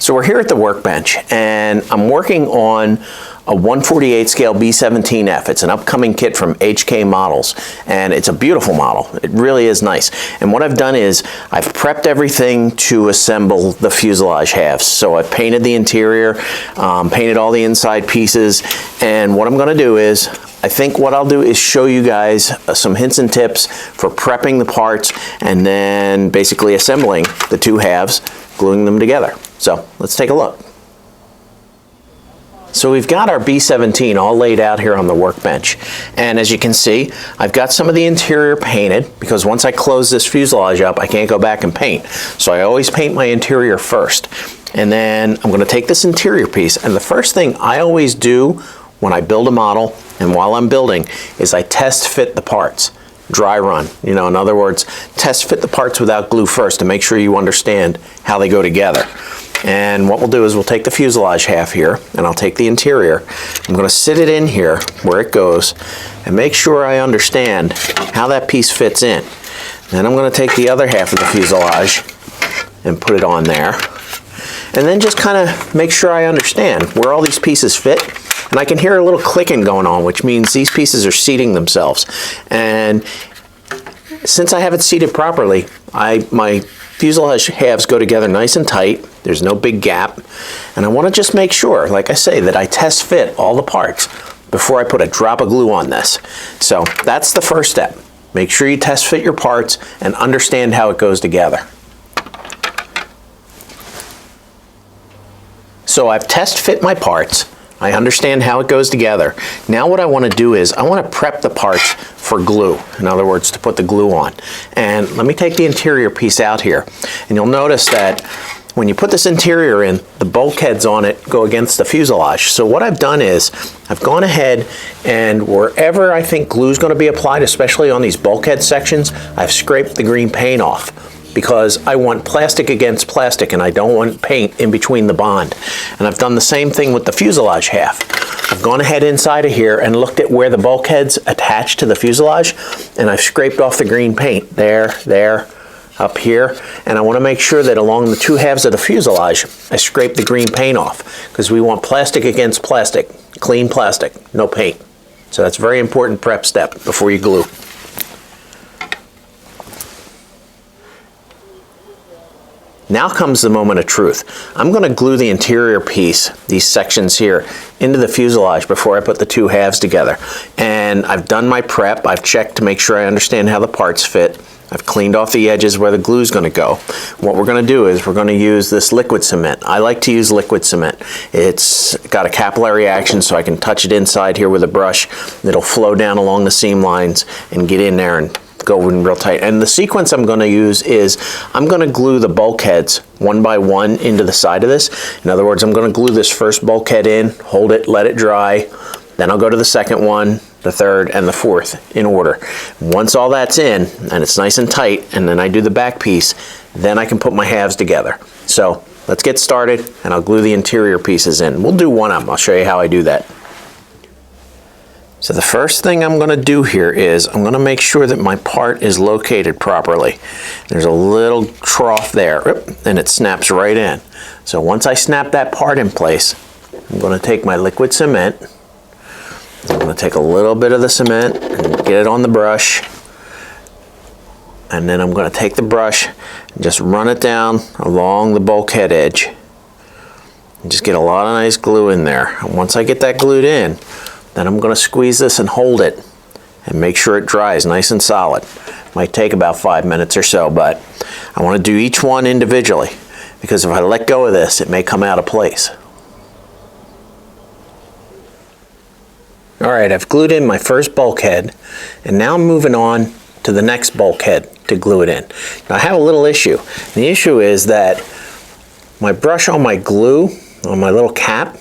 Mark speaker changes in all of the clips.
Speaker 1: So we're here at the workbench and I'm working on a 1/48 scale B17F. It's an upcoming kit from HK Models and it's a beautiful model. It really is nice. And what I've done is I've prepped everything to assemble the fuselage halves. So I've painted the interior, painted all the inside pieces, and what I'm going to do is I think what I'll do is show you guys some hints and tips for prepping the parts and then basically assembling the two halves, gluing them together. So let's take a look. So we've got our B17 all laid out here on the workbench, and as you can see I've got some of the interior painted because once I close this fuselage up I can't go back and paint. So I always paint my interior first, and then I'm going to take this interior piece, and the first thing I always do when I build a model and while I'm building is I test fit the parts. Dry run, in other words, test fit the parts without glue first to make sure you understand how they go together. And what we'll do is we'll take the fuselage half here and I'll take the interior. I'm going to sit it in here where it goes and make sure I understand how that piece fits in. Then I'm going to take the other half of the fuselage and put it on there. And then just kind of make sure I understand where all these pieces fit. And I can hear a little clicking going on, which means these pieces are seating themselves. And since I have it seated properly, my fuselage halves go together nice and tight. There's no big gap. And I want to just make sure, like I say, that I test fit all the parts before I put a drop of glue on this. So that's the first step. Make sure you test fit your parts and understand how it goes together. So I've test fit my parts. I understand how it goes together. Now what I want to do is I want to prep the parts for glue. In other words, to put the glue on. And let me take the interior piece out here. And you'll notice that when you put this interior in, the bulkheads on it go against the fuselage. So what I've done is I've gone ahead and wherever I think glue is going to be applied, especially on these bulkhead sections, I've scraped the green paint off, because I want plastic against plastic and I don't want paint in between the bond. And I've done the same thing with the fuselage half. I've gone ahead inside of here and looked at where the bulkheads attach to the fuselage, and I've scraped off the green paint there, up here, and I want to make sure that along the two halves of the fuselage I scrape the green paint off, because we want plastic against plastic, clean plastic, no paint. So that's a very important prep step before you glue. Now comes the moment of truth. I'm going to glue the interior piece, these sections here, into the fuselage before I put the two halves together. And I've done my prep. I've checked to make sure I understand how the parts fit. I've cleaned off the edges where the glue is going to go. What we're going to do is we're going to use this liquid cement. I like to use liquid cement. It's got a capillary action, so I can touch it inside here with a brush. It'll flow down along the seam lines and get in there and go in real tight. And the sequence I'm going to use is I'm going to glue the bulkheads one by one into the side of this. In other words, I'm going to glue this first bulkhead in, hold it, let it dry, then I'll go to the second one, the third, and the fourth in order. Once all that's in and it's nice and tight, and then I do the back piece, then I can put my halves together. So let's get started and I'll glue the interior pieces in. We'll do one of them. I'll show you how I do that. So the first thing I'm going to do here is I'm going to make sure that my part is located properly. There's a little trough there, and it snaps right in. So once I snap that part in place, I'm going to take my liquid cement. I'm going to take a little bit of the cement and get it on the brush. And then I'm going to take the brush and just run it down along the bulkhead edge. And just get a lot of nice glue in there. And once I get that glued in, then I'm going to squeeze this and hold it and make sure it dries nice and solid. Might take about 5 minutes or so, but I want to do each one individually, because if I let go of this, it may come out of place. Alright, I've glued in my first bulkhead, and now I'm moving on to the next bulkhead to glue it in. Now I have a little issue. The issue is that my brush on my glue, on my little cap,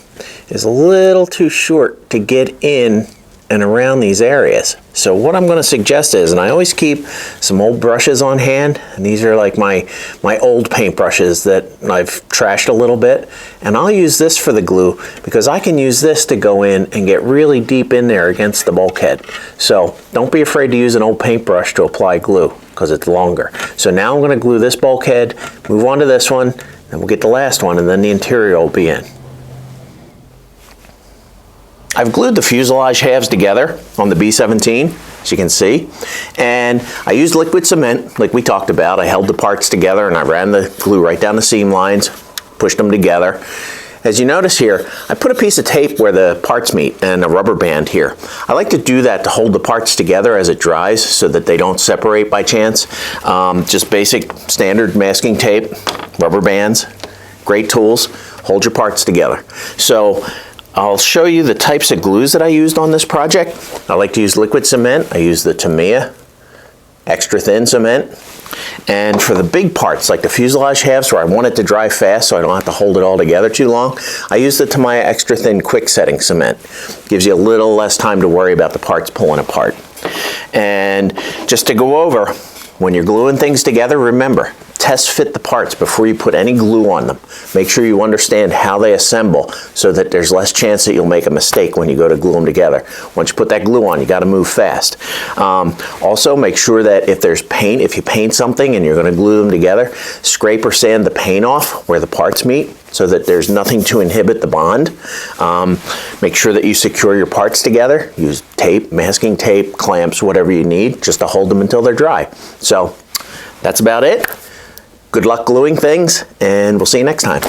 Speaker 1: is a little too short to get in and around these areas. So what I'm going to suggest is, and I always keep some old brushes on hand, and these are like my old paint brushes that I've trashed a little bit, and I'll use this for the glue because I can use this to go in and get really deep in there against the bulkhead. So don't be afraid to use an old paintbrush to apply glue because it's longer. So now I'm going to glue this bulkhead, move on to this one, Then we'll get the last one, and then the interior will be in. I've glued the fuselage halves together on the B-17, as you can see, and I used liquid cement like we talked about. I held the parts together and I ran the glue right down the seam lines, pushed them together. As you notice here, I put a piece of tape where the parts meet and a rubber band here. I like to do that to hold the parts together as it dries so that they don't separate by chance. Just basic standard masking tape, rubber bands, great tools, hold your parts together. So I'll show you the types of glues that I used on this project. I like to use liquid cement. I use the Tamiya extra thin cement. And for the big parts, like the fuselage halves where I want it to dry fast so I don't have to hold it all together too long, I use the Tamiya extra thin quick setting cement. Gives you a little less time to worry about the parts pulling apart. And just to go over, when you're gluing things together, remember, test fit the parts before you put any glue on them. Make sure you understand how they assemble so that there's less chance that you'll make a mistake when you go to glue them together. Once you put that glue on, you got to move fast. Also, make sure that if there's paint, if you paint something and you're going to glue them together, scrape or sand the paint off where the parts meet so that there's nothing to inhibit the bond. Make sure that you secure your parts together. Use tape, masking tape, clamps, whatever you need, just to hold them until they're dry. So that's about it. Good luck gluing things, and we'll see you next time.